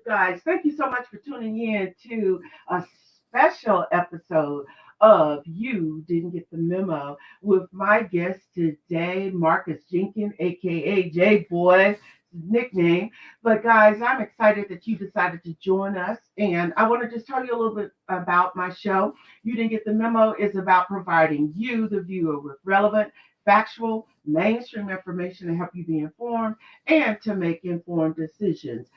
guys? Thank you so much for tuning in to a special episode of You Didn't Get the Memo with my guest today, Marcus Jenkins, aka Jboy, nickname. But guys, I'm excited that you decided to join us. And I want to just tell you a little bit about my show. You Didn't Get the Memo is about providing you, the viewer, with relevant, factual, mainstream information to help you be informed and to make informed decisions.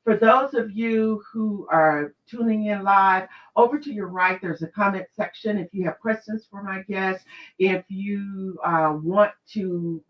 For those of you who are tuning in live, over to your right, there's a comment section. If you have questions for my guests, if you want to,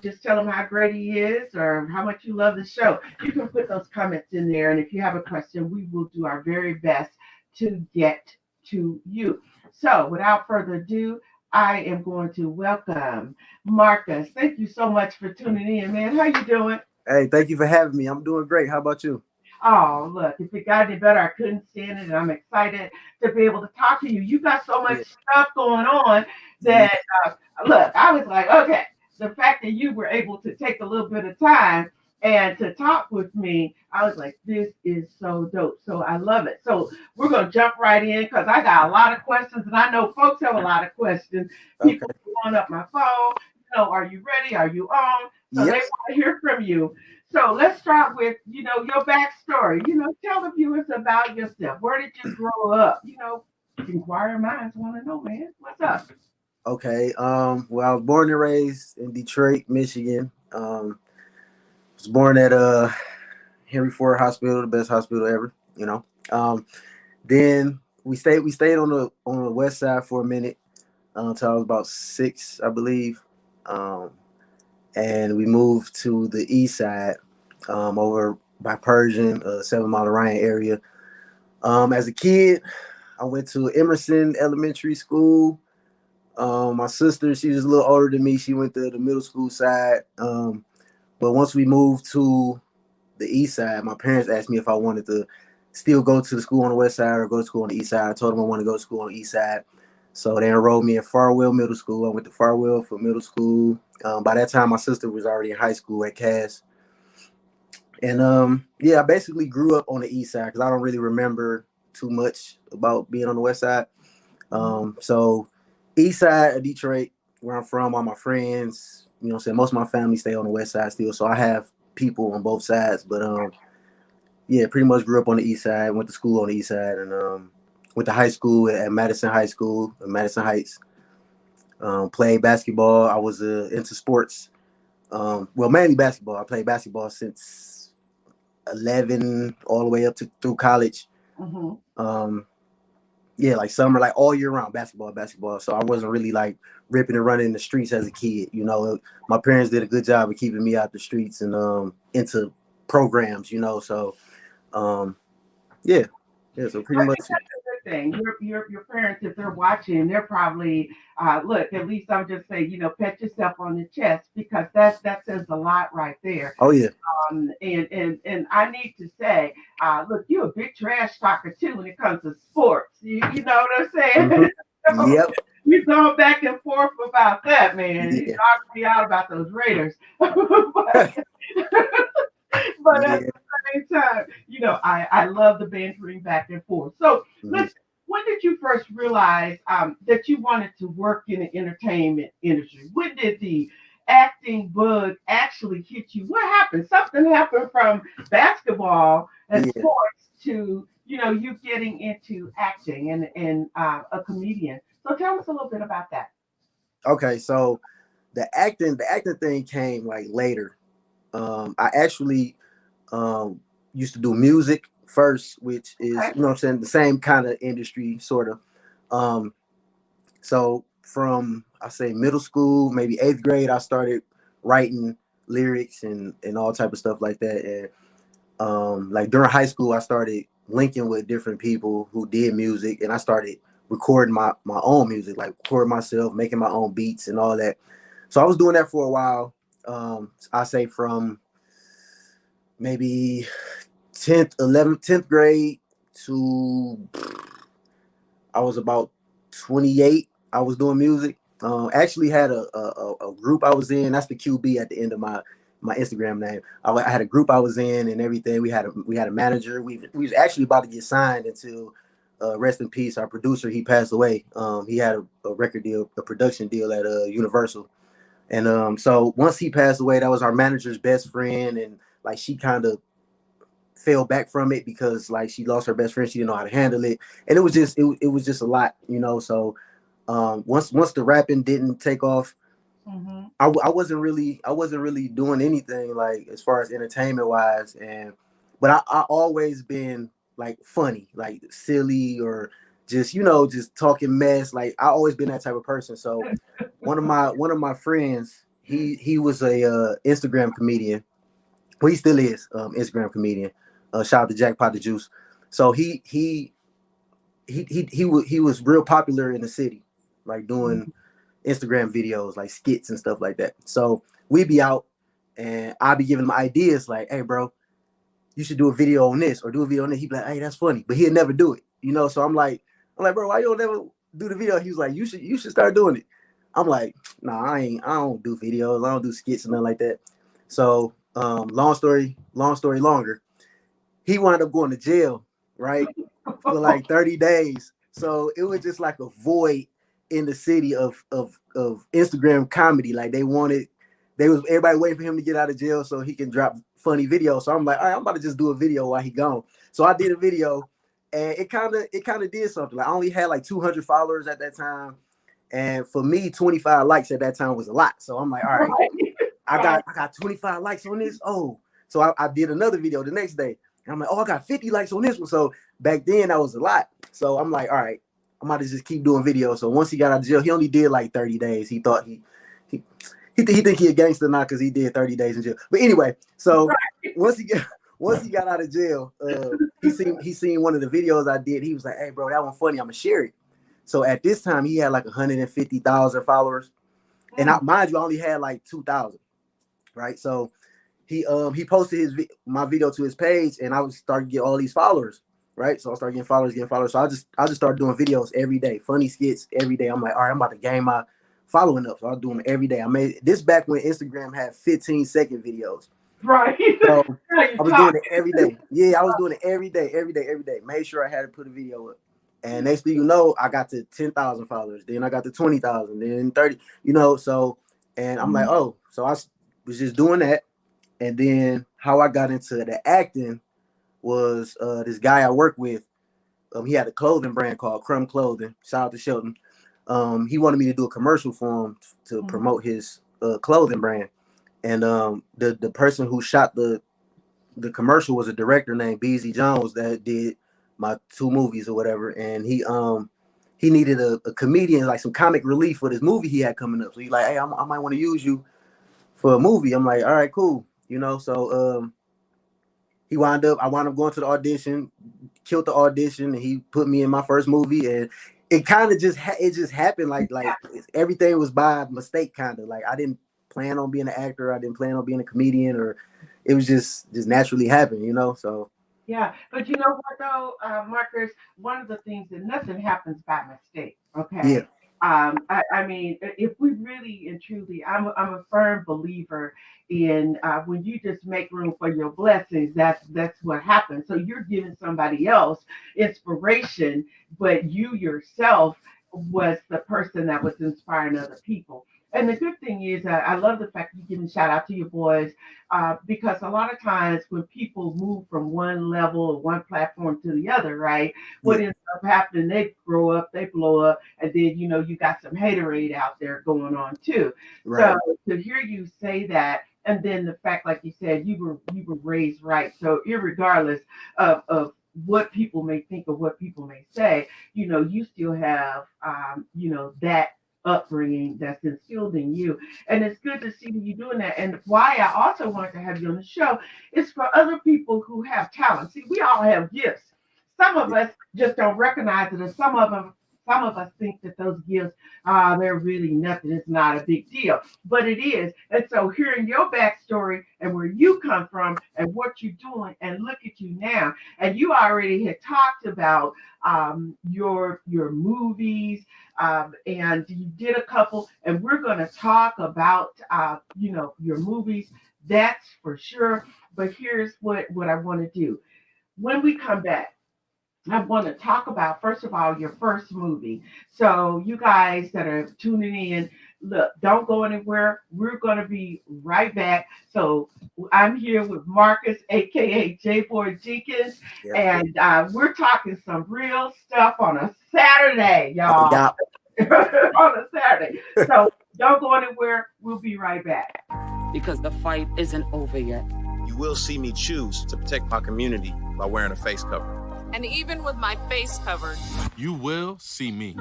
just tell him how great he is or how much you love the show, you can put those comments in there. And if you have a question, we will do our very best to get to you. So without further ado, I am going to welcome Marcus. Thank you so much for tuning in, man. How you doing? Hey, thank you for having me. I'm doing great. How about you? Oh, look, if it got any better, I couldn't stand it. And I'm excited to be able to talk to you. You got so much Yeah. stuff going on Yeah. that, look, I was like, okay, the fact that you were able to take a little bit of time and to talk with me, I was like, this is so dope. So I love it. So we're going to jump right in because I got a lot of questions and I know folks have a lot of questions. Okay. People blowing up my phone, are you ready? Are you on? So they Yep. want to hear from you. So let's start with, your backstory. Tell the viewers about yourself. Where did you grow up? Inquiring minds want to know, man. What's up? Okay. Well, I was born and raised in Detroit, Michigan. Was born at Henry Ford Hospital, the best hospital ever. Then we stayed on the west side for a minute until I was about 6, I believe. Um, and we moved to the east side, over by Persian, 7 Mile Ryan area. As a kid, I went to Emerson Elementary School. My sister, she was a little older than me. She went to the middle school side. But once we moved to the east side, my parents asked me if I wanted to still go to the school on the west side or go to school on the east side. I told them I wanted to go to school on the east side. So they enrolled me in Farwell Middle School. I went to Farwell for middle school. By that time, my sister was already in high school at Cass. And yeah, I basically grew up on the east side because I don't really remember too much about being on the west side. So east side of Detroit, where I'm from, all my friends, what I'm saying, most of my family stay on the west side still. So I have people on both sides. But yeah, pretty much grew up on the east side, went to school on the east side, and went to high school at Madison High School in Madison Heights. Played basketball. I was into sports. Well, mainly basketball. I played basketball since 11 all the way up to through college. Mm-hmm. Um, yeah, like summer, like all year round, basketball. So I wasn't really like ripping and running in the streets as a kid. My parents did a good job of keeping me out the streets and into programs. So yeah, yeah. So pretty I much, think that's a good thing. Your parents, if they're watching, they're probably look. At least I'm just saying, pat yourself on the chest because that says a lot right there. oh yeah, And I need to say, look, you're a big trash talker too when it comes to sports. You know what I'm hmm, saying? So, yep, we've gone back and forth about that, man. You yeah, knocked me out about those Raiders, but, but at yeah. the same time, I love the bantering back and forth. So Mhm. listen, when did you first realize that you wanted to work in the entertainment industry? When did the acting bug actually hit you? What happened? Something happened from basketball and Yeah. sports to you getting into acting and a comedian. So tell us a little bit about that. Okay, so the acting thing came like later. I actually um used to do music first, which is Okay. what I'm saying, the same kind of industry, sort of. Um, so from I say middle school, maybe 8th grade, I started writing lyrics and all type of stuff like that. And like during high school, I started linking with different people who did music, and I started recording my own music, like recording myself, making my own beats and all that. So I was doing that for a while. I say from maybe 10th, 11th, 10th grade to I was about 28. I was doing music. Actually had a group I was in. That's the QB at the end of my my Instagram name. I had a group I was in and everything. We had a manager. We was actually about to get signed until rest in peace. Our producer, he passed away. He had a record deal, a production deal at Universal. And so once he passed away, that was our manager's best friend, and like she kind of fell back from it because like she lost her best friend. She didn't know how to handle it, and it was just a lot, you know. So once the rapping didn't take off, Mm-hmm. I wasn't really doing anything like as far as entertainment wise, and but I always been like funny, like silly, or just just talking mess. Like I always been that type of person. So one of my friends, he was a Instagram comedian. Well, he still is Instagram comedian. Shout out to Jackpot the Juice. So he was real popular in the city, like doing Instagram videos, like skits and stuff like that. So we be out, and I be giving him ideas like, "Hey, bro, you should do a video on this or do a video on this." He'd be like, "Hey, that's funny," but he'd never do it, you know. So I'm like, bro, why you don't never do the video? He was like, you should start doing it. I'm like, nah, I don't do videos, I don't do skits and nothing like that. So long story longer, he wound up going to jail, right, for like 30 days. So it was just like a void in the city of Instagram comedy. Like they was everybody waiting for him to get out of jail so he can drop funny videos. So I'm like, all right, I'm about to just do a video while he gone. So I did a video, and it kind of did something. Like I only had like 200 followers at that time, and for me, 25 likes at that time was a lot. So I'm like, all right, Right. I Right. got I got 25 likes on this. Oh, so I did another video the next day. And I'm like, oh, I got 50 likes on this one. So back then that was a lot. So I'm like, all right, I'm about to just keep doing videos. So once he got out of jail, he only did like 30 days. He thought he think he a gangster now because he did 30 days in jail. But anyway, so once he got once he got out of jail, he seen one of the videos I did. He was like, hey bro, that one funny. I'm gonna share it. So at this time he had like 150,000 followers. And mind you, I only had like 2,000, right? So he posted my video to his page, and I was starting to get all these followers, right? So I started getting followers. So I just started doing videos every day, funny skits every day. I'm like, all right, I'm about to gain my following up. So I was doing them every day. I made this back when Instagram had 15-second videos. Right. So Now you I was doing talk. it every day. Yeah, I was doing it every day, every day, every day. Made sure I had to put a video up. And next thing you know, I got to 10,000 followers. Then I got to 20,000. Then 30. So and I'm like, Mhm. oh, so I was just doing that. And then how I got into the acting was this guy I work with. He had a clothing brand called Crumb Clothing. Shout out to Shelton. He wanted me to do a commercial for him to Mhm. promote his clothing brand. And the person who shot the commercial was a director named Beasley Jones that did my two movies or whatever. And he needed a comedian, like some comic relief for this movie he had coming up. So he's like, hey, I might want to use you for a movie. I'm like, all right, cool. So I wound up going to the audition, killed the audition, and he put me in my first movie. And it kind of it just happened like everything was by mistake, kind of like I didn't plan on being an actor. I didn't plan on being a comedian, or it was just naturally happened. So Yeah, but you know what though, Marcus? One of the things that nothing happens by mistake. yeah, Okay. I mean, if we really and truly, I'm a firm believer in when you just make room for your blessings. That's what happens. So you're giving somebody else inspiration, but you yourself was the person that was inspiring other people. And the good thing is, I love the fact you giving shout out to your boys because a lot of times when people move from one level or one platform to the other, right? What yeah, ends up happening? They grow up, they blow up, and then you got some haterade out there going on too. So right, to hear you say that, and then the fact, like you said, you were raised right. So irregardless of what people may think or what people may say, you still have that upbringing that's instilled in you, and it's good to see you doing that. And why I also wanted to have you on the show is for other people who have talent. See, we all have gifts. Some of yeah, us just don't recognize it, and some of us think that those gifts, they're really nothing. It's not a big deal, but it is. And so, hearing your backstory and where you come from and what you're doing, and look at you now. And you already had talked about your movies, and you did a couple, and we're going to talk about your movies That's for sure. But here's what I want to do. When we come back, I want to talk about, first of all, your first movie. So, you guys that are tuning in, look, don't go anywhere. We're going to be right back. So, I'm here with Marcus, aka Jboy Jenkins, Yep. and we're talking some real stuff on a Saturday, y'all. Yeah. On a Saturday. So, don't go anywhere. We'll be right back. Because the fight isn't over yet. You will see me choose to protect my community by wearing a face cover. And even with my face covered, you will see me.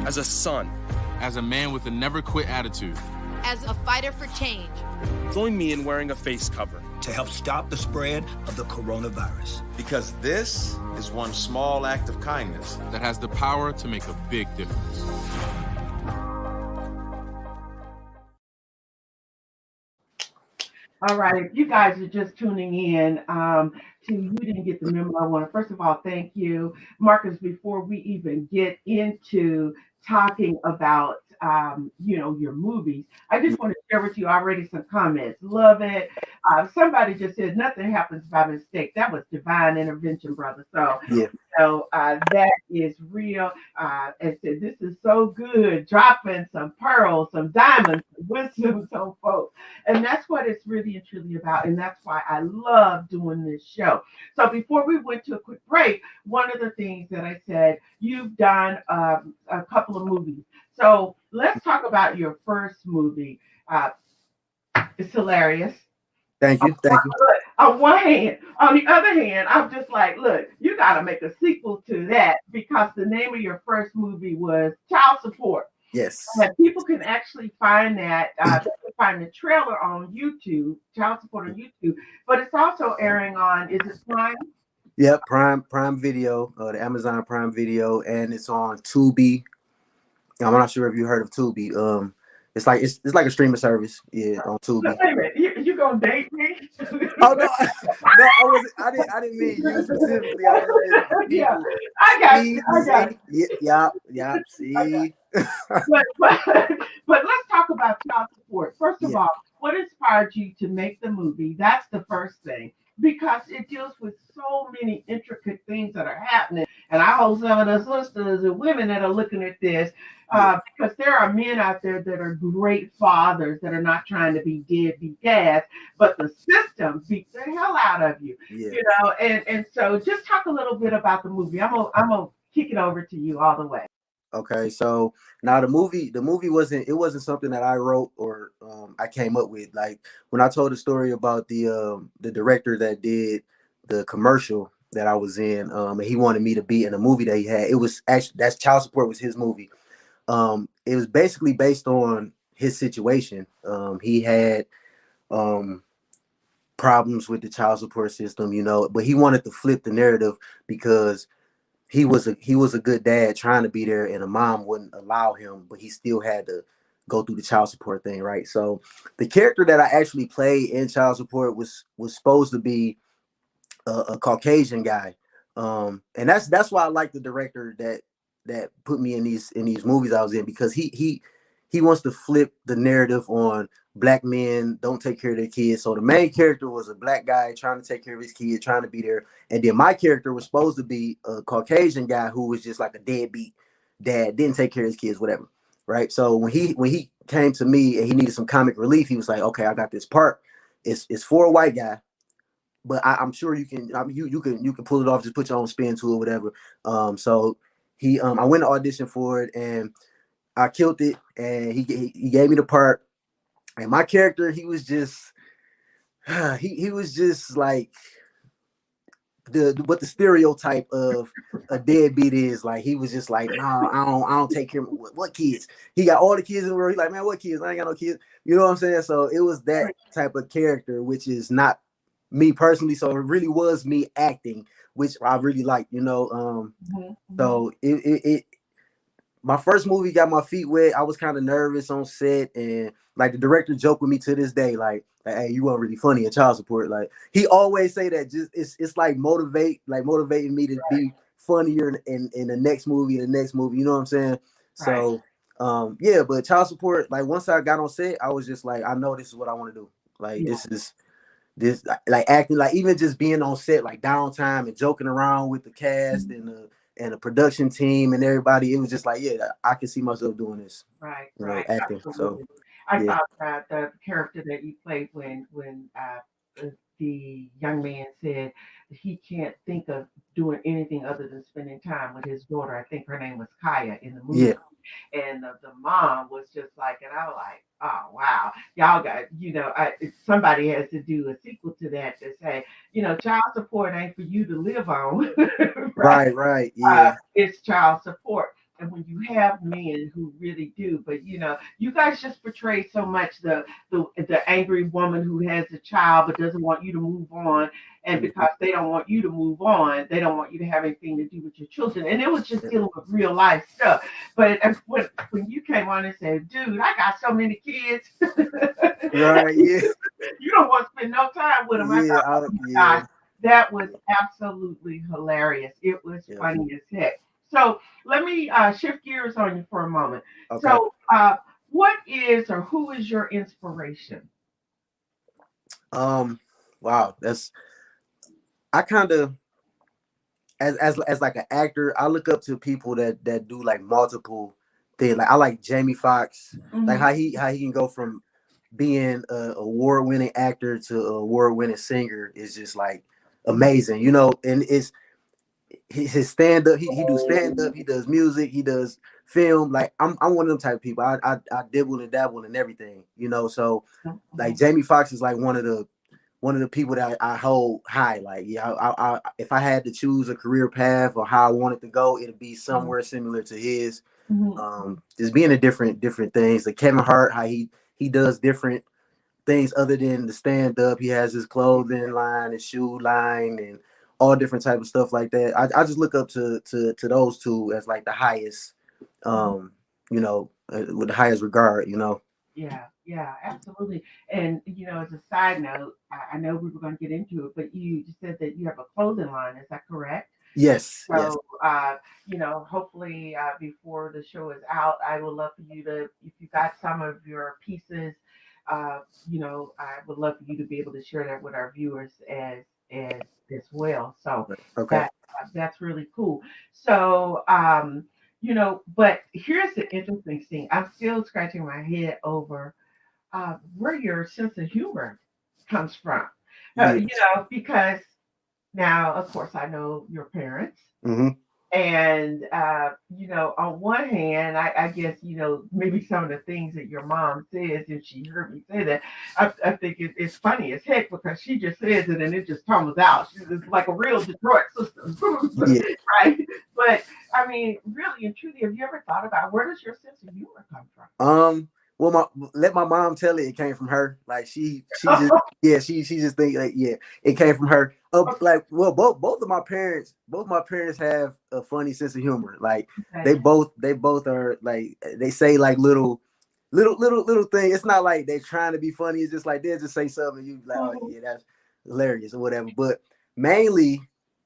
As a son. As a man with a never quit attitude. As a fighter for change. Join me in wearing a face cover. To help stop the spread of the coronavirus. Because this is one small act of kindness that has the power to make a big difference. All right, if you guys are just tuning in to You Didn't Get the Memo, I want to first of all thank you, Marcus. Before we even get into talking about your movies, I just want to share with you already some comments. Love it. Somebody just said nothing happens by mistake. That was divine intervention, brother. So Yeah. That is real. And said this is so good, dropping some pearls, some diamonds, wisdom, some folks. And that's what it's really and truly about. And that's why I love doing this show. So before we went to a quick break, one of the things that I said, you've done a couple of movies. So let's talk about your first movie. It's hilarious. Thank you. On one hand, on the other hand, I'm just like, look, you got to make a sequel to that because the name of your first movie was Child Support. Yes. And people can actually find that. They can find the trailer on YouTube, Child Support on YouTube, but it's also airing on, is it Prime? Yep, Prime Video, the Amazon Prime Video, and it's on Tubi. I'm not sure if you heard of Tubi. It's like a streaming service, on Tubi. Wait a minute, you gonna date me? Oh no, I wasn't. I didn't mean you specifically. I got you. Yeah. See, but let's talk about Child Support. First of all, what inspired you to make the movie? That's the first thing, because it deals with so many intricate things that are happening. And I hope some of the sisters and women that are looking at this, because there are men out there that are great fathers that are not trying to be deadbeat dads, but the system beats the hell out of you. And so just talk a little bit about the movie. I'm gonna kick it over to you all the way. Okay, so now the movie wasn't something that I wrote or I came up with. Like when I told the story about the director that did the commercial that I was in, and he wanted me to be in a movie that he had. It was actually, that's Child Support was his movie. It was basically based on his situation. He had problems with the child support system, but he wanted to flip the narrative because he was a good dad trying to be there, and a mom wouldn't allow him, but he still had to go through the child support thing, right? So the character that I actually played in Child Support was supposed to be a Caucasian guy, and that's why I like the director that put me in these movies I was in, because he wants to flip the narrative on Black men don't take care of their kids. So the main character was a Black guy trying to take care of his kids, trying to be there, and then my character was supposed to be a Caucasian guy who was just like a deadbeat dad, didn't take care of his kids, whatever, right? So when he came to me and he needed some comic relief, he was like, okay, I got this part. It's for a white guy, but I'm sure you can pull it off, just put your own spin to it, whatever. So I went to audition for it and I killed it, and he gave me the part. And my character, he was just he was just like what the stereotype of a deadbeat is. Like, he was just like, nah, I don't take care of what kids. He got all the kids in the world. He's like, man, what kids? I ain't got no kids. You know what I'm saying? So it was that type of character, which is not me personally. So it really was me acting, which I really liked, So it my first movie got my feet wet. I was kind of nervous on set, and like the director joked with me to this day, like, hey, you weren't really funny in Child Support. Like, he always say that, just it's like motivating me to be funnier in the next movie, you know what I'm saying? So Yeah, but child support, like once I got on set, I was just like, I know this is what I want to do. Like Yeah. this like acting, like even just being on set, like downtime and joking around with the cast and the production team and everybody. It was just like, yeah, I can see myself doing this, Right, you know, right, acting. So absolutely. I yeah, thought that the character that you played the young man said he can't think of doing anything other than spending time with his daughter. I think her name was Kaya in the movie. yeah, And the mom was just like, and I was like, oh wow, y'all got, somebody has to do a sequel to that to say, child support ain't for you to live on, right? right, yeah, It's child support. And when you have men who really do, but you guys just portray so much the angry woman who has a child but doesn't want you to move on, and mhm, because they don't want you to move on, they don't want you to have anything to do with your children. And it was just dealing with real life stuff. But when you came on and said, "Dude, I got so many kids," right, yeah, you don't want to spend no time with them. I yeah, thought, oh my yeah, gosh, that was absolutely hilarious. It was yeah. funny as heck. So let me shift gears on you for a moment. Okay. So, what is or who is your inspiration? Um. Wow. That's I kind of as like an actor, I look up to people that do like multiple things. Like I like Jamie Foxx, like Hmm. how he can go from being a award winning actor to a award winning singer is just like amazing, you know. And it's his stand up. He do stand up. He does music. He does film. Like I'm one of them type of people. I dibble and dabble in everything, you know. So like Jamie Foxx is like one of the people that I hold high. Like, yeah, if I had to choose a career path or how I wanted to go, it'd be somewhere similar to his. Hmm. Just being a different things. Like Kevin Hart, how he does different things other than the stand up. He has his clothing line, his shoe line, and all different type of stuff like that. I just look up to those two as like the highest, with the highest regard, you know. Yeah, yeah, absolutely. And as a side note, I know we were going to get into it, but you just said that you have a clothing line. Is that correct? Yes, yes. So, hopefully, before the show is out, I would love for you to, if you got some of your pieces, I would love for you to be able to share that with our viewers as well. So Okay. that's really cool. So, but here's the interesting thing. I'm still scratching my head over where your sense of humor comes from. Yeah. Because now, of course, I know your parents. Hmm. And, on one hand, I guess, maybe some of the things that your mom says, if she heard me say that, I think it's funny as heck because she just says it and it just comes out. She's just like a real Detroit sister, Yeah. right? But, I mean, really and truly, have you ever thought about where does your sense of humor come Well, let my mom tell it. It came from her. Like she just from? she just think like yeah, it came from her. Like well, both my parents have a funny sense of humor. Like Okay. they both are like they say like little thing. It's not like they're trying to be funny. It's just like they'll just say something. You like oh Mhm. yeah, that's hilarious or whatever. But mainly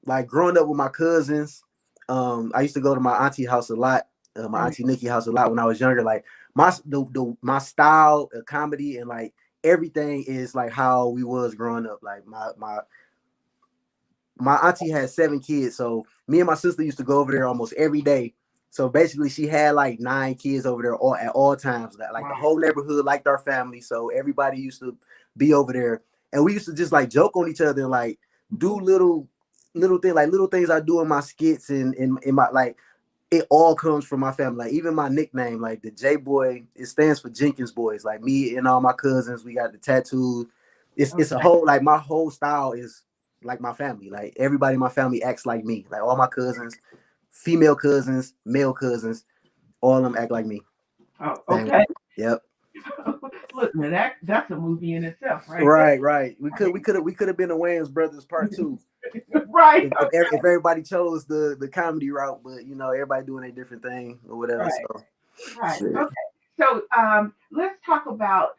like growing up with my cousins. I used to go to my auntie house a lot. My Right. auntie Nikki house a lot when I was younger. Like my style of comedy and like everything is like how we was growing up. Like my auntie had 7 kids, so me and my sister used to go over there almost every day. So basically, she had like 9 kids over there all at all times. Like the Wow. whole neighborhood liked our family, so everybody used to be over there, and we used to just like joke on each other and like do little things I do in my skits and in my like it all comes from my family. Like even my nickname, like the Jboy, it stands for Jenkins Boys. Like me and all my cousins, we got the tattoos. It's a Okay. whole like my whole style is like my family. Like everybody in my family acts like me. Like all my cousins, female cousins, male cousins, all of them act like me. Oh, Same. okay. Yep. Look, man, that's a movie in itself, right there. Right. We could have been the Wayans brothers part two Right. if everybody chose the comedy route, but everybody doing a different thing or whatever. Right. So Right. shit. Okay. So let's talk about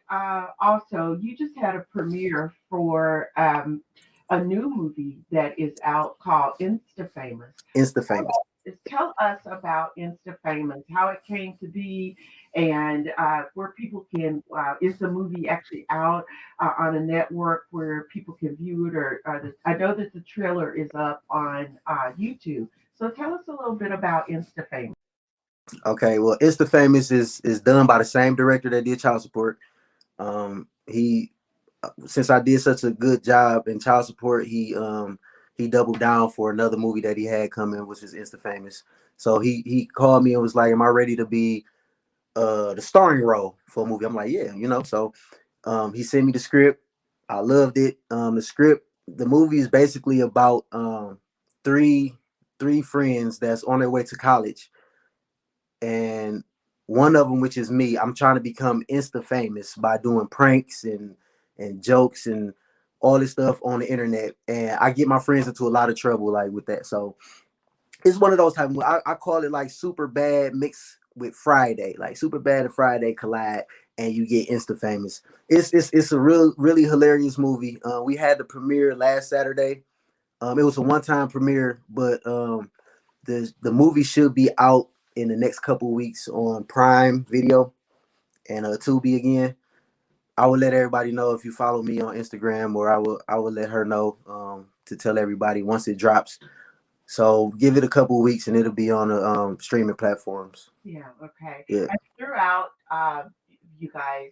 also, you just had a premiere for a new movie that is out called Insta Famous. Insta famous. is tell us about Insta Famous, how it came to be, and where people can. Is the movie actually out on a network where people can view it? I know that the trailer is up on YouTube. So tell us a little bit about Insta Famous. Okay, well, It's the Famous is done by the same director that did Child Support. He Since I did such a good job in Child Support, he doubled down for another movie that he had coming, which is Insta Famous. So he called me and was like, "Am I ready to be the starring role for a movie?" I'm like, "Yeah, you know." So he sent me the script. I loved it. The movie is basically about three three friends that's on their way to college, and one of them, which is me, I'm trying to become Insta famous by doing pranks and jokes and all this stuff on the internet, and I get my friends into a lot of trouble like with that. So it's one of those type of, I call it like Super Bad mixed with Friday, like Super Bad and Friday collide, and you get Insta famous. It's a really hilarious movie. We had the premiere last Saturday. It was a one-time premiere, but the movie should be out in the next couple weeks on Prime Video and Tubi again. I will let everybody know if you follow me on Instagram, or I will let her know to tell everybody once it drops. So give it a couple weeks and it'll be on the streaming platforms. Yeah, okay. Yeah. And throughout, you guys,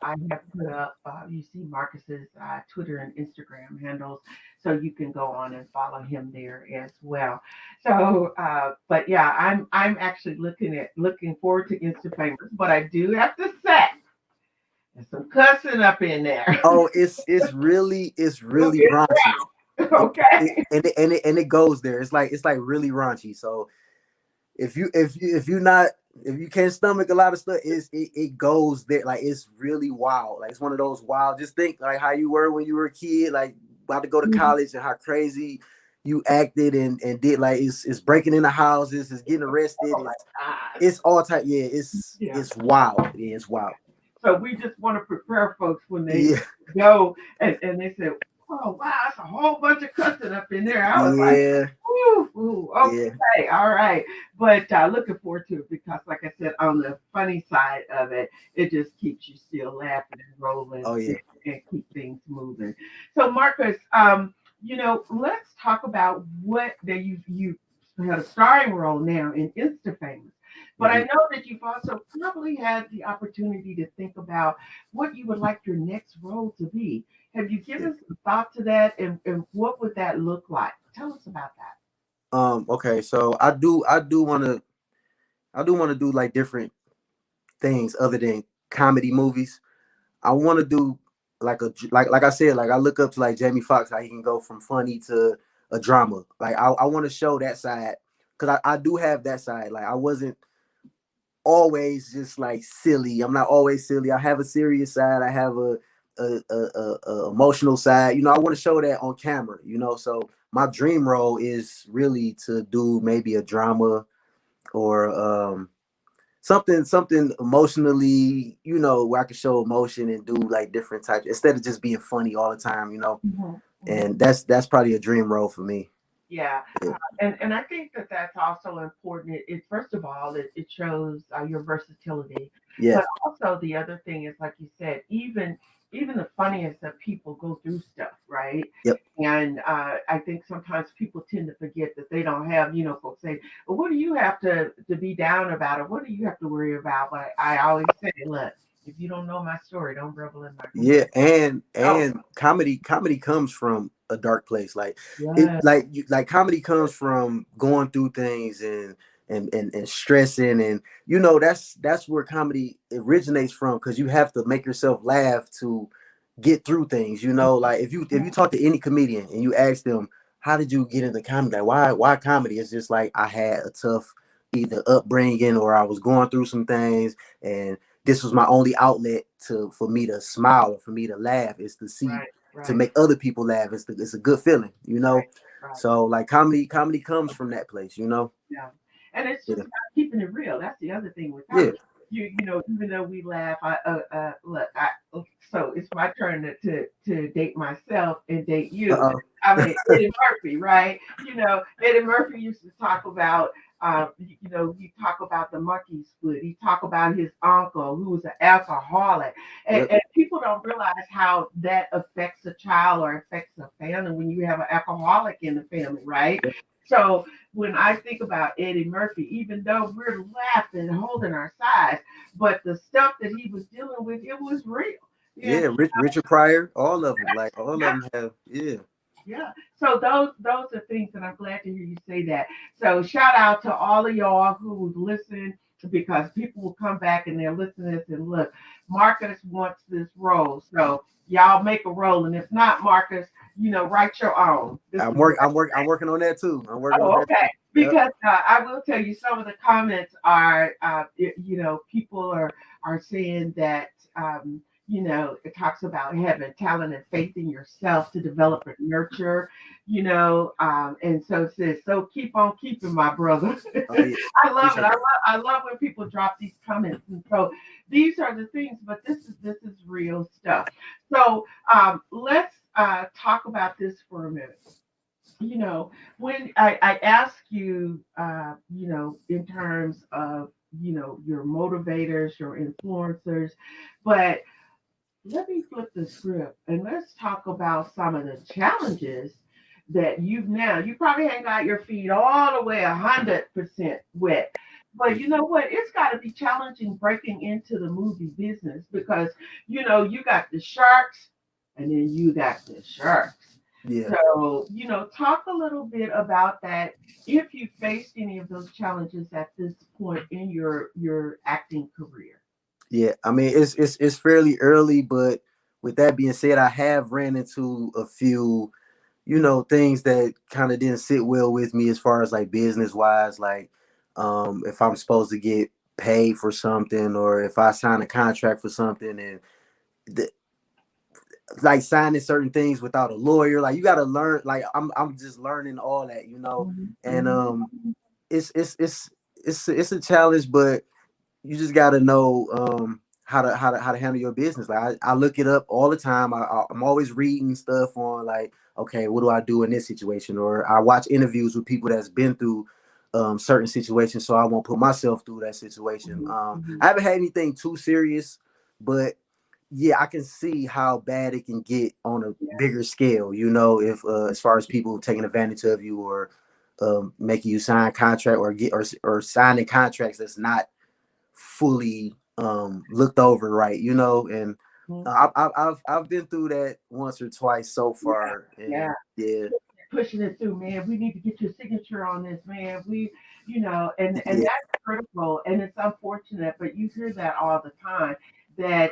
I have put up, you see Marcus's Twitter and Instagram handles, so you can go on and follow him there as well. So, but yeah, I'm actually looking forward to Insta Famous, but I do have to say, there's some cussing up in there. Oh, it's really raunchy. Okay. And it goes there. It's like really raunchy. So if you can't stomach a lot of stuff, it goes there. Like it's really wild. Like it's one of those wild. Just think like how you were when you were a kid, like about to go to Mhm. college, and how crazy you acted and did. Like it's breaking into houses, it's getting arrested, Oh my God. it's all type. Yeah, Yeah. it's wild. Yeah, it's wild. So we just want to prepare folks when they Yeah, go and they say, "Oh wow, that's a whole bunch of cussing up in there." I was like, yeah, "Ooh, yeah. okay, all right." But looking forward to it because, like I said, on the funny side of it, it just keeps you still laughing and rolling Oh yeah. and keep things moving. So, Marcus, let's talk about what that you had a starring role now in Instafamous. But I Mhm. know that you've also probably had the opportunity to think about what you would like your next role to be. Have you Yeah. given some thought to that, and what would that look like? Tell us about that. Okay, so I do want to do like different things other than comedy movies. I want to do like I said, like I look up to like Jamie Foxx, how he can go from funny to a drama. Like I want to show that side, because I do have that side. Like I wasn't always just like silly. I'm not always silly. I have a serious side. I have a emotional side. I want to show that on camera. So my dream role is really to do maybe a drama, or something emotionally, where I can show emotion and do like different types instead of just being funny all the time. Mhm, mhm. And that's probably a dream role for me. Yeah, Yeah. and I think that that's also important. It first of all, it shows your versatility, but Yes. also the other thing is, like you said, even the funniest of people go through stuff, right? Yep. And I think sometimes people tend to forget that they don't have, folks say, well, what do you have to be down about, or what do you have to worry about? But I always say, look, if you don't know my story, don't revel in my glory. Yeah, and Oh, and comedy comes from a dark place. Like it yeah, like comedy comes from going through things and stressing, and that's where comedy originates from, because you have to make yourself laugh to get through things. Like if you talk to any comedian and you ask them, how did you get into comedy? Like why comedy? It's just like I had a tough either upbringing, or I was going through some things, and this was my only outlet for me to smile, or for me to laugh, is to see, right, to right, make other people laugh. It's a good feeling. right, right. So like comedy comes from that place. Yeah. And it's just Yeah. about keeping it real. That's the other thing with Yeah. comedy. Even though we laugh, so it's my turn to date myself and date you. Uh-oh. I mean, Eddie Murphy, right? Eddie Murphy used to talk about You talk about the monkey split. You talk about his uncle who was an alcoholic, and people don't realize how that affects a child or affects a family when you have an alcoholic in the family, right? So when I think about Eddie Murphy, even though we're laughing, holding our sides, but the stuff that he was dealing with, it was real. Yeah, Richard Pryor, all of them, like all of them have, Yeah. So those are things that I'm glad to hear you say that. So shout out to all of y'all who listen, because people will come back and they'll listen to this and look, Marcus wants this role. So y'all make a role. And if not, Marcus, write your own. I'm working on that too. I'm working on that too. Because I will tell you, some of the comments are, people are saying that, it talks about having talent and faith in yourself to develop and nurture, and so it says, so keep on keeping, my brother. Oh, yeah. I love it. I love when people drop these comments. And so these are the things, but this is real stuff. So let's talk about this for a minute. When I ask you, in terms of, your motivators, your influencers, but let me flip the script and let's talk about some of the challenges that you probably ain't got your feet all the way 100% wet. But you know what? It's got to be challenging breaking into the movie business because, you got the sharks and then you got the sharks. Yeah. So, talk a little bit about that. If you faced any of those challenges at this point in your acting career. Yeah, I mean it's fairly early, but with that being said, I have ran into a few, things that kind of didn't sit well with me as far as like business wise, like if I'm supposed to get paid for something or if I sign a contract for something and like signing certain things without a lawyer, like you got to learn. Like I'm just learning all that, and it's a challenge, but you just got to know how to handle your business. Like I look it up all the time. I'm always reading stuff on like, okay, what do I do in this situation? Or I watch interviews with people that's been through certain situations, so I won't put myself through that situation. I haven't had anything too serious, but yeah, I can see how bad it can get on a bigger scale. If as far as people taking advantage of you or making you sign contract or signing contracts that's not fully looked over, right? And I've been through that once or twice so far. And pushing it through, man. We need to get your signature on this, man. And that's critical, and it's unfortunate, but you hear that all the time, that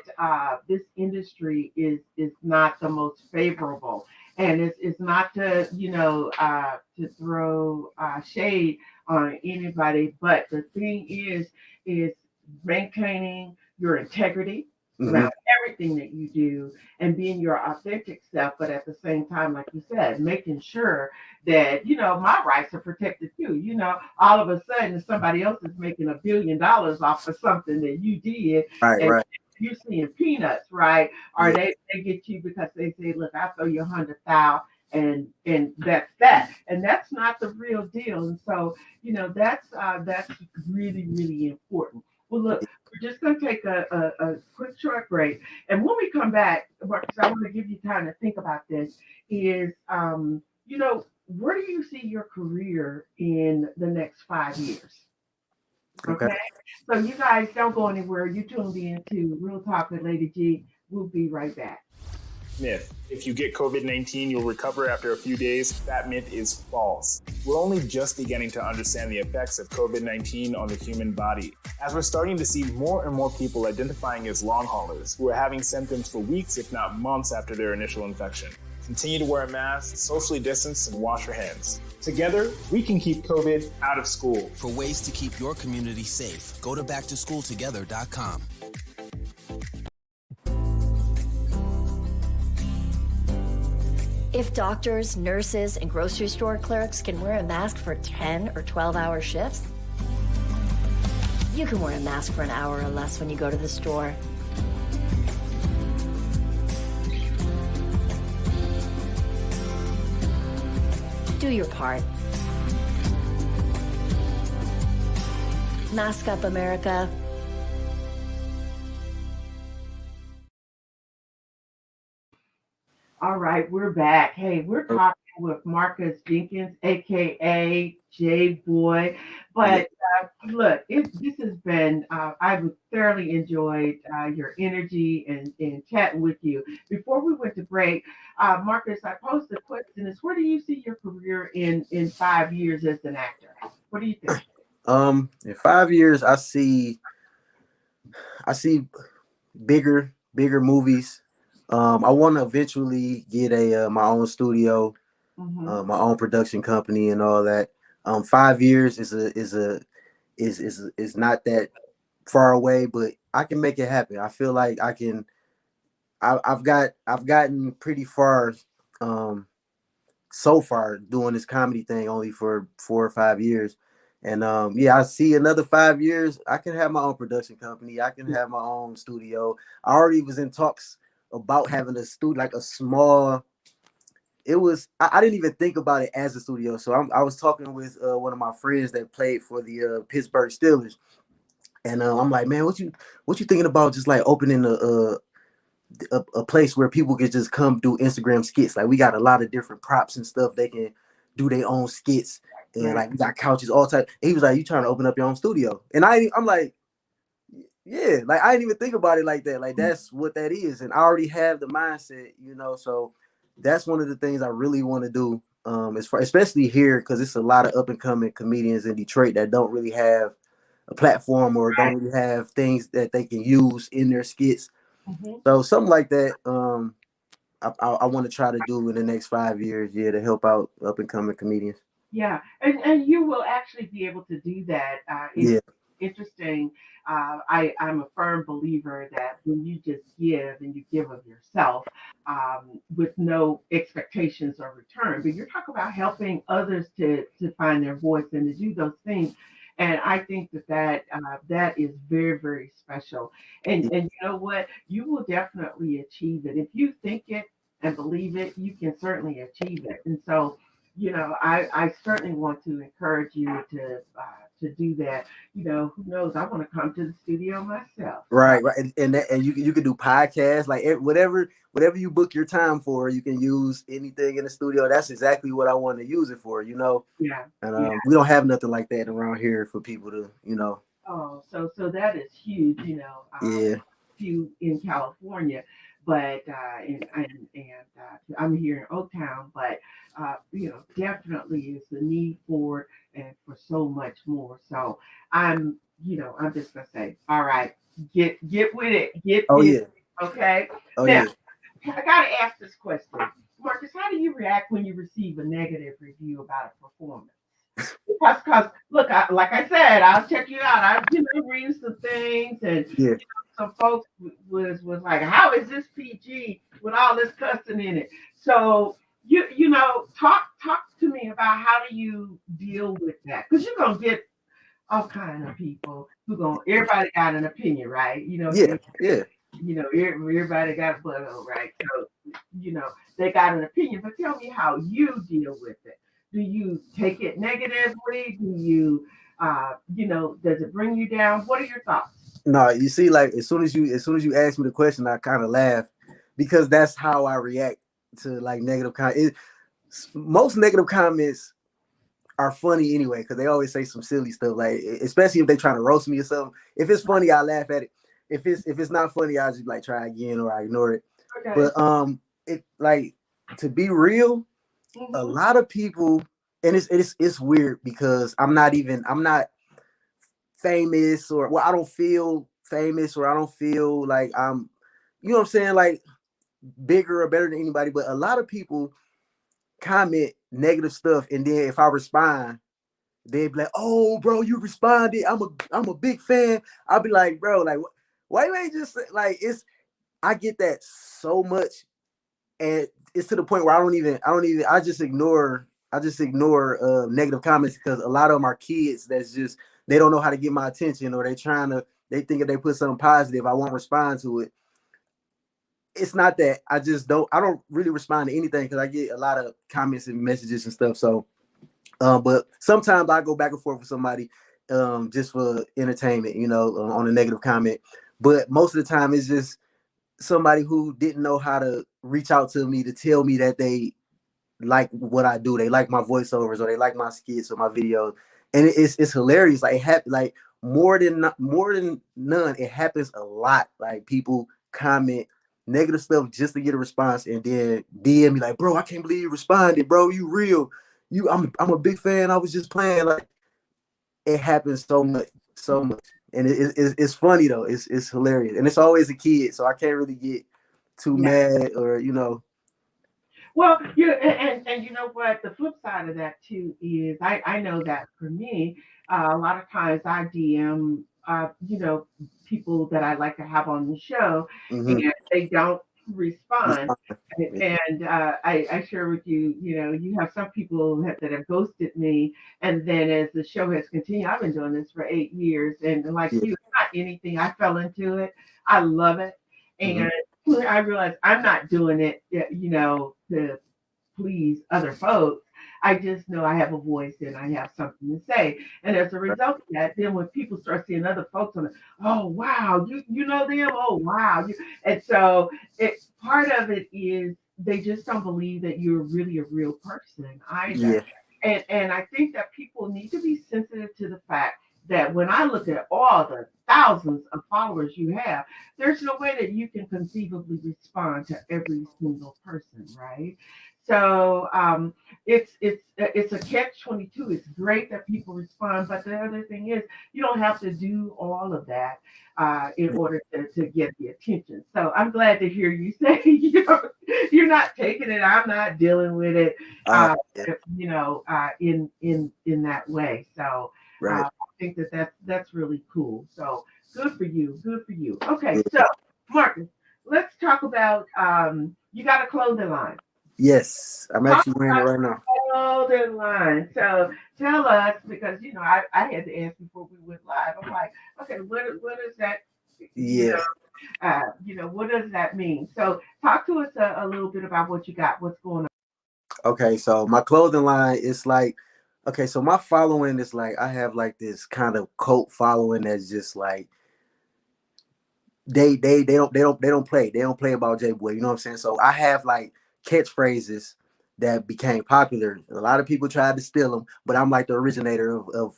this industry is not the most favorable, and it's not to to throw shade on anybody, but the thing is maintaining your integrity around everything that you do and being your authentic self, but at the same time, like you said, making sure that my rights are protected too. All of a sudden somebody else is making $1 billion off of something that you did, right. You're seeing peanuts, right? Or they get you because they say, look, I'll throw you 100,000 and that's that. And that's not the real deal. And so, that's really, really important. Well, look, we're just going to take a quick short break. And when we come back, because I want to give you time to think about this, is, where do you see your career in the next 5 years? Okay. So you guys don't go anywhere. You tuned in to Real Talk with Lady G. We'll be right back. Myth. If you get COVID-19, you'll recover after a few days. That myth is false. We're only just beginning to understand the effects of COVID-19 on the human body, as we're starting to see more and more people identifying as long haulers who are having symptoms for weeks, if not months, after their initial infection. Continue to wear a mask, socially distance, and wash your hands. Together, we can keep COVID out of school. For ways to keep your community safe, go to backtoschooltogether.com. If doctors, nurses, and grocery store clerks can wear a mask for 10 or 12-hour shifts, you can wear a mask for an hour or less when you go to the store. Do your part. Mask up, America. All right, we're back. Hey, we're talking with Marcus Jenkins, aka Jboy. But look, this has been, I've thoroughly enjoyed your energy and chatting with you. Before we went to break, Marcus, I posed the question is where do you see your career in 5 years as an actor? What do you think? In 5 years, I see bigger movies. I want to eventually get a my own studio, my own production company, and all that. 5 years is not that far away, but I can make it happen. I feel like I can. I've gotten pretty far, so far doing this comedy thing only for 4 or 5 years. And yeah, I see another 5 years. I can have my own production company. I can have my own studio. I already was in talks about having a studio, like a small. It was. I didn't even think about it as a studio. So I was talking with one of my friends that played for the Pittsburgh Steelers, and I'm like, man, what you thinking about just like opening a place where people can just come do Instagram skits. Like we got a lot of different props and stuff. They can do their own skits, and like we got couches all type. And he was like, "You trying to open up your own studio?" And I'm like, "Yeah." Like I didn't even think about it like that. Like that's what that is, and I already have the mindset, you know. So that's one of the things I really want to do. Especially here because it's a lot of up and coming comedians in Detroit that don't really have a platform or don't really have things that they can use in their skits. So something like that, I want to try to do in the next 5 years, yeah, to help out up and coming comedians. Yeah, and you will actually be able to do that. It's Yeah, interesting. I'm a firm believer that when you just give and you give of yourself with no expectations or return, but you're talking about helping others to find their voice and to do those things. And I think that is very, very special. And you know what? You will definitely achieve it. If you think it and believe it, you can certainly achieve it. And so I certainly want to encourage you to do that. Who knows? I want to come to the studio myself. right, right, and you can do podcasts like whatever you book your time for. You can use anything in the studio. That's exactly what I want to use it for, you know. Yeah. And Yeah. we don't have nothing like that around here for people to, you know. Oh, so that is huge. Yeah. Few in California, but I'm here in Oaktown, but definitely is the need for it and for so much more. So I'm just gonna say, all right, get with it, get Oh busy, yeah. okay? Oh Now, yeah. I gotta ask this question, Marcus. How do you react when you receive a negative review about a performance? Because look, like I said, I'll check you out. I've reading some things, and Yeah. some folks was like, "How is this PG with all this cussing in it?" So talk to me about how do you deal with that? Because you're gonna get all kind of people everybody got an opinion, right? Yeah. Yeah. Everybody got a butthole, right? So they got an opinion, but tell me how you deal with it. Do you take it negatively? Do you does it bring you down? What are your thoughts? No, you see, like as soon as you ask me the question, I kind of laugh because that's how I react to like negative comments. Most negative comments are funny anyway because they always say some silly stuff, like especially if they trying to roast me or something. If it's funny, I laugh at it. If it's not funny, I just like try again or I ignore it. Okay. But it like to be real, a lot of people, and it's weird because I'm not famous or well, I don't feel famous or I don't feel like I'm, you know what I'm saying, like bigger or better than anybody. But a lot of people comment negative stuff, and then if I respond, they'd be like, "Oh, bro, you responded. I'm a big fan." I'll be like, "Bro, like, why you ain't just like it's?" I get that so much, and it's to the point where I just ignore negative comments because a lot of them are kids that's just they don't know how to get my attention or they think if they put something positive, I won't respond to it. It's not that I don't really respond to anything because I get a lot of comments and messages and stuff. So but sometimes I go back and forth with somebody just for entertainment, on a negative comment. But most of the time, it's just somebody who didn't know how to reach out to me to tell me that they like what I do. They like my voiceovers, or they like my skits or my videos, and it's hilarious. Like like more than none. It happens a lot. Like people comment negative stuff just to get a response, and then DM me like, "Bro, I can't believe you responded, bro. You real. I'm a big fan. I was just playing." Like it happens so much, and it's funny though. It's hilarious, and it's always a kid, so I can't really get too mad or Well, and you know what? The flip side of that too is I know that for me, a lot of times I DM, people that I like to have on the show, Mhm. and they don't respond. And I share with you, you have some people that have ghosted me, and then as the show has continued, I've been doing this for 8 years, and like Yeah. you, it's not anything. I fell into it. I love it, Mhm. and I realized I'm not doing it, to please other folks. I just know I have a voice and I have something to say. And as a result of that, then when people start seeing other folks on it, oh wow, you know them, oh wow. And so part of it is they just don't believe that you're really a real person either. Yeah. And I think that people need to be sensitive to the fact that when I look at all the thousands of followers you have, there's no way that you can conceivably respond to every single person, right? So it's a catch 22. It's great that people respond, but the other thing is you don't have to do all of that in order to get the attention. So I'm glad to hear you say you're not taking it. I'm not dealing with it. Yeah. In that way. So Right. I think that's really cool. So good for you. Good for you. Okay, Yeah. so Marcus, let's talk about you got a clothing line. Yes, I'm Talk actually wearing it right now. about clothing line. So tell us because I had to ask before we went live. I'm like, okay, what is that? You Yeah. know, what does that mean? So talk to us a little bit about what you got. What's going on? Okay, so my clothing line is like, okay, so my following is like I have like this kind of cult following that's just like they don't play about Jboy. You know what I'm saying? So I have like catchphrases that became popular. A lot of people tried to steal them, but I'm like the originator of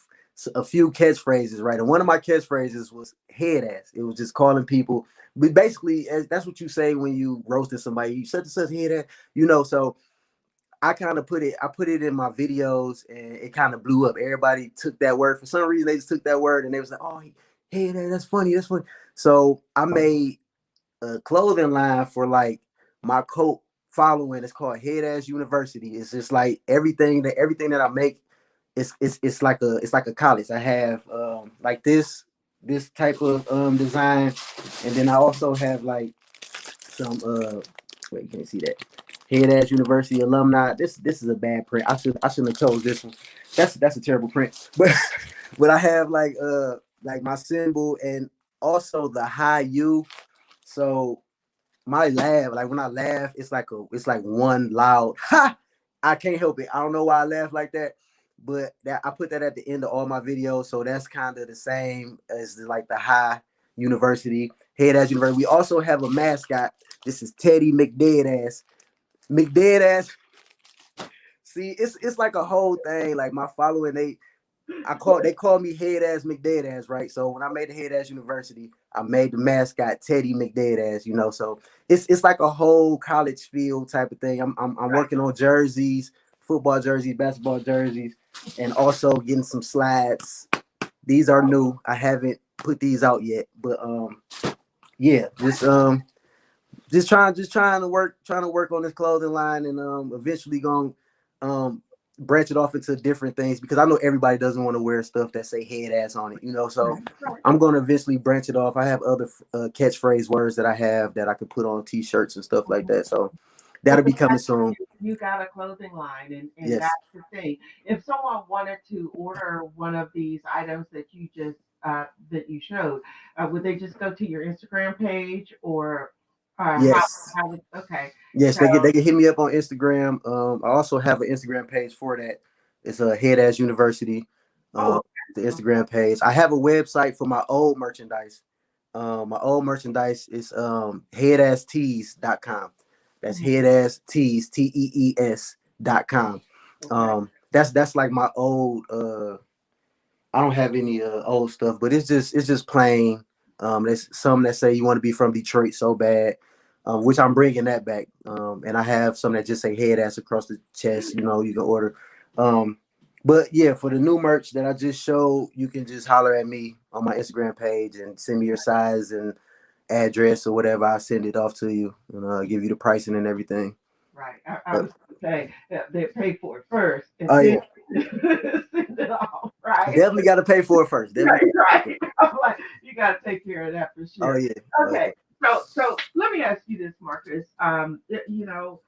a few catchphrases, right? And one of my catchphrases was head ass. It was just calling people. But basically, that's what you say when you roasted somebody. You such and such head ass. So I put it in my videos and it kind of blew up. Everybody took that word. For some reason, they just took that word and they was like, oh, hey, that's funny. That's funny. So I made a clothing line for like my cult following. It's called Head Ass University. It's just like everything that I make it's like a college. I have like this type of design, and then I also have like some wait, you can't see that. Head Ass University alumni. This is a bad print. I shouldn't have chose this one. That's a terrible print. But I have like my symbol and also the high U. So my laugh, like when I laugh, it's like one loud ha. I can't help it. I don't know why I laugh like that, but that I put that at the end of all my videos. So that's kind of the same as like the high university, Head Ass University. We also have a mascot. This is Teddy McDeadass. McDeadass. See, it's like a whole thing. Like my following, they call me Head Ass McDead Ass, right? So when I made the Head Ass University, I made the mascot Teddy McDead Ass, So it's like a whole college field type of thing. I'm working on jerseys, football jerseys, basketball jerseys, and also getting some slides. These are new. I haven't put these out yet, but yeah, just trying to work on this clothing line and eventually going branch it off into different things because I know everybody doesn't want to wear stuff that say head ass on it, so I'm going to eventually branch it off. I have other catchphrase words that I have that I can put on t-shirts and stuff like that, so that'll be coming soon. You got a clothing line, and Yes. that's the thing. If someone wanted to order one of these items that you just that you showed, would they just go to your Instagram page or Yes. okay? Yes, So, they can hit me up on Instagram. I also have an Instagram page for that. It's a Head Ass University. oh, the Instagram page. I have a website for my old merchandise. My old merchandise is headasstees.com. That's headasstees, tees.com. That's like my old I don't have any old stuff, but it's just plain. There's some that say you want to be from Detroit so bad, which I'm bringing that back. And I have some that just say head ass across the chest. You know, you can order. But yeah, for the new merch that I just showed, you can just holler at me on my Instagram page and send me your size and address or whatever. I'll send it off to you and give you the pricing and everything. Right. I was going to say they pay for it first and then send it off. Right. Definitely got to pay for it first. Right. I'm like, you got to take care of that for sure. Oh yeah. Okay. So let me ask you this, Marcus. You know,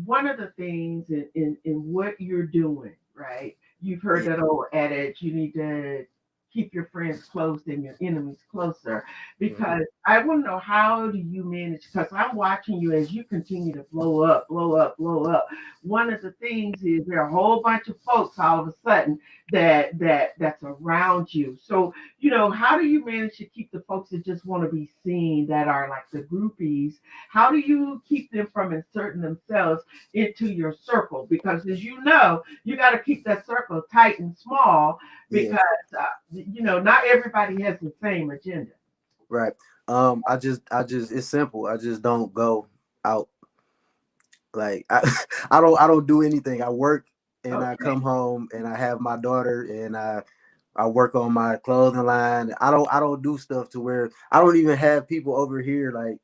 one of the things in what you're doing, right? You've heard that old adage, you need to keep your friends close and your enemies closer. Because I want to know, how do you manage? Because I'm watching you as you continue to blow up, blow up, blow up. One of the things is there are a whole bunch of folks all of a sudden that's around you. So, you know, how do you manage to keep the folks that just want to be seen, that are like the groupies? How do you keep them from inserting themselves into your circle? Because as you know, you got to keep that circle tight and small, because you know, not everybody has the same agenda. Right. I just it's simple. I just don't go out. Like I don't do anything. I work and I come home and I have my daughter and I work on my clothing line. I don't do stuff to where I don't even have people over here. Like,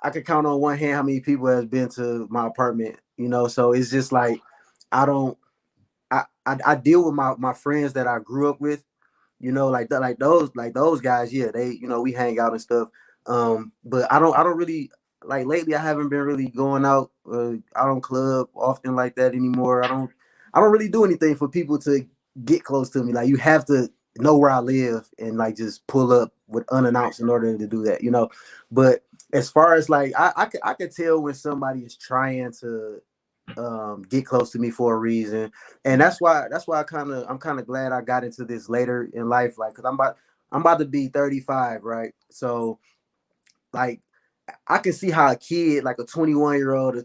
I could count on one hand how many people has been to my apartment, you know. So it's just like I deal with my friends that I grew up with, you know, like those guys. Yeah, they, you know, we hang out and stuff. But I don't really, like, lately I haven't been really going out. I don't club often like that anymore. I don't really do anything for people to get close to me. Like, you have to know where I live and like just pull up with unannounced in order to do that, you know. But as far as like, I could tell when somebody is trying to get close to me for a reason, and that's why I'm kind of glad I got into this later in life, like, because I'm about to be 35, right? So like, I can see how a kid, like a 21-year-old,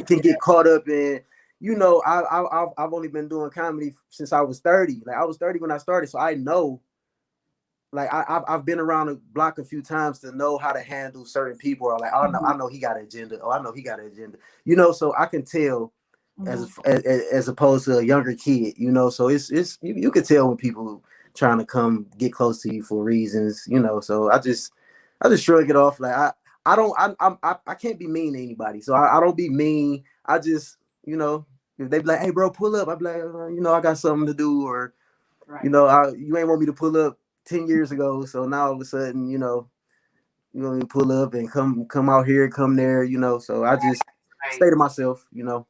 can get caught up in, you know. I've only been doing comedy since I was 30. Like, I was 30 when I started, so I know. Like, I've been around the block a few times to know how to handle certain people. Or like, oh no, I know he got an agenda. Oh, I know he got an agenda. You know, so I can tell as opposed to a younger kid. You know, so it's you can tell when people trying to come get close to you for reasons. You know, so I just shrug it off. Like, I can't be mean to anybody, so I don't be mean. I just, you know, if they be like, hey bro, pull up, I be like, you know, I got something to do, or you know, you ain't want me to pull up 10 years ago, so now all of a sudden, you know, you want me to pull up and come out here, come there, you know. So I just stay to myself, you know.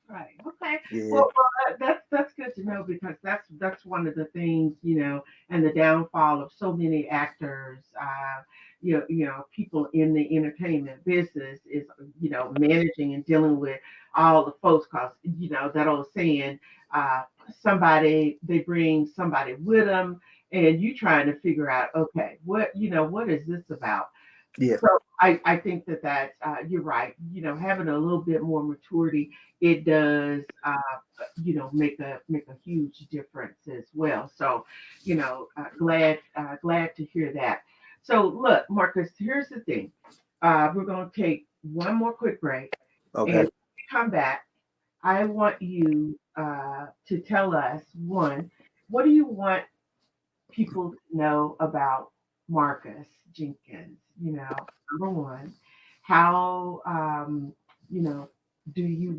Right. Okay. Yeah. Well, that's good to know, because that's one of the things, you know, and the downfall of so many actors, you know, people in the entertainment business is, you know, managing and dealing with all the folks. Cause, you know, that old saying, they bring somebody with them, and you trying to figure out, okay, what is this about? Yeah. So I think that you're right. You know, having a little bit more maturity, it does, you know, make a huge difference as well. So, you know, glad to hear that. So look, Marcus, here's the thing. We're going to take one more quick break. Okay. And when we come back, I want you to tell us, one, what do you want people to know about Marcus Jenkins? You know, number one, how, you know, do you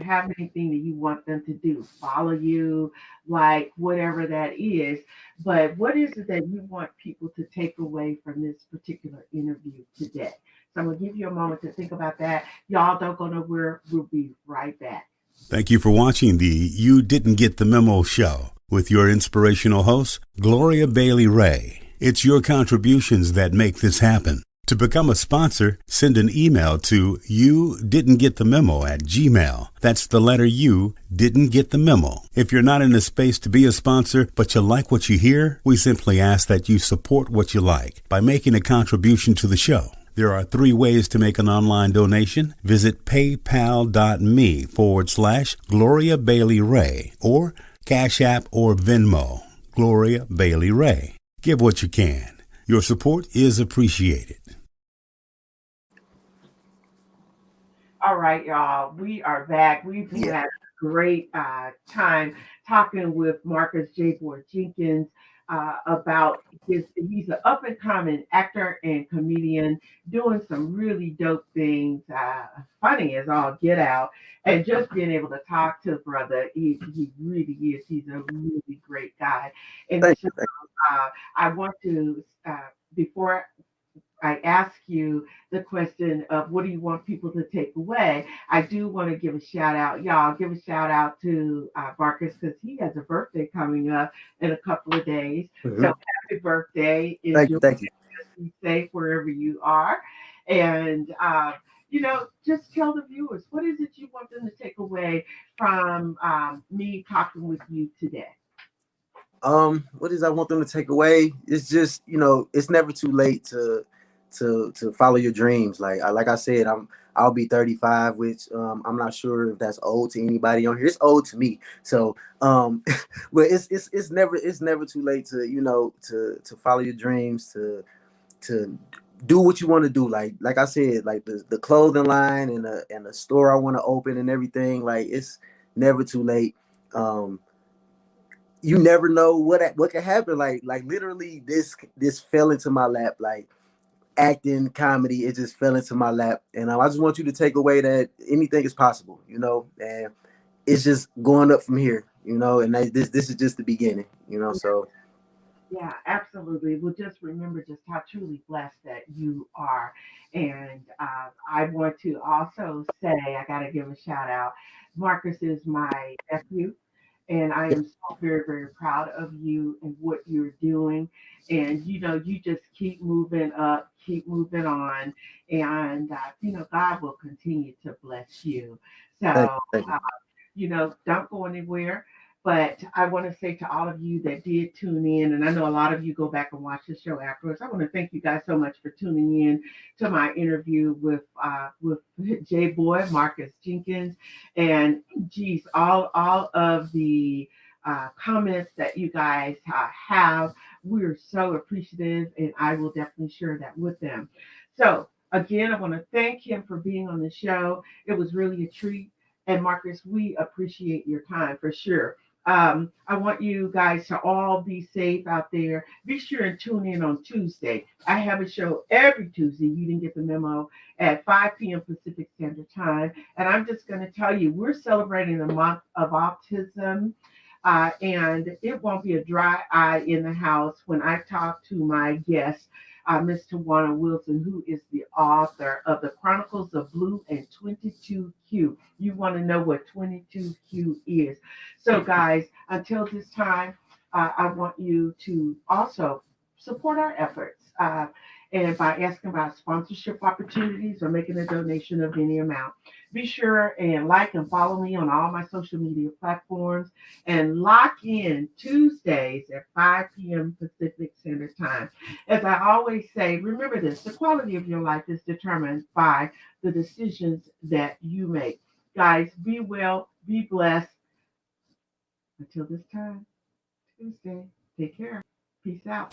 have anything that you want them to do? Follow you, like, whatever that is. But what is it that you want people to take away from this particular interview today? So I'm going to give you a moment to think about that. Y'all don't go nowhere. We'll be right back. Thank you for watching the You Didn't Get the Memo show with your inspirational host, Gloria Bailey Ray. It's your contributions that make this happen. To become a sponsor, send an email to youdidn'tgetthememo@gmail. That's the letter U, didn't get the memo. If you're not in a space to be a sponsor, but you like what you hear, we simply ask that you support what you like by making a contribution to the show. There are 3 ways to make an online donation. Visit paypal.me/Gloria Bailey Ray or Cash App or Venmo, Gloria Bailey Ray. Give what you can. Your support is appreciated. All right, y'all. We are back. We've had a great time talking with Marcus Jboy Jenkins about he's an up and coming actor and comedian doing some really dope things, funny as all get out, and just being able to talk to the brother, he really is. He's a really great guy. And so I want to, before I ask you the question of what do you want people to take away, I do want to give a shout out, y'all. Give a shout out to Marcus because he has a birthday coming up in a couple of days. So happy birthday! Thank you. Be safe wherever you are, and just tell the viewers what is it you want them to take away from me talking with you today. What is I want them to take away? It's just, it's never too late to follow your dreams. Like I said, I'll be 35, which I'm not sure if that's old to anybody on here. It's old to me. So but it's never too late to to follow your dreams, to do what you want to do. Like I said, like the clothing line and the store I want to open and everything, like it's never too late. You never know what could happen. Like literally this fell into my lap, like acting, comedy, it just fell into my lap. And I just want you to take away that anything is possible, and it's just going up from here, and this is just the beginning, so. Yeah, absolutely. Well, just remember just how truly blessed that you are. And I want to also say, I got to give a shout out. Marcus is my nephew. And I am so very, very proud of you and what you're doing. And, you just keep moving up, keep moving on. And, God will continue to bless you. So, Thank you. Don't go anywhere. But I want to say to all of you that did tune in, and I know a lot of you go back and watch the show afterwards. I want to thank you guys so much for tuning in to my interview with Jboy, Marcus Jenkins, and geez, all of the comments that you guys have. We're so appreciative, and I will definitely share that with them. So again, I want to thank him for being on the show. It was really a treat. And Marcus, we appreciate your time for sure. I want you guys to all be safe out there. Be sure and tune in on Tuesday. I have a show every Tuesday. You didn't get the memo at 5 p.m. Pacific Standard Time. And I'm just going to tell you, we're celebrating the month of autism. And it won't be a dry eye in the house when I talk to my guest, Ms. Tawana Wilson, who is the author of The Chronicles of Blue and 22Q. You want to know what 22Q is. So, guys, until this time, I want you to also support our efforts. And by asking about sponsorship opportunities or making a donation of any amount. Be sure and like and follow me on all my social media platforms and lock in Tuesdays at 5 p.m. Pacific Standard Time. As I always say, remember this, the quality of your life is determined by the decisions that you make. Guys, be well, be blessed. Until this time, Tuesday, take care. Peace out.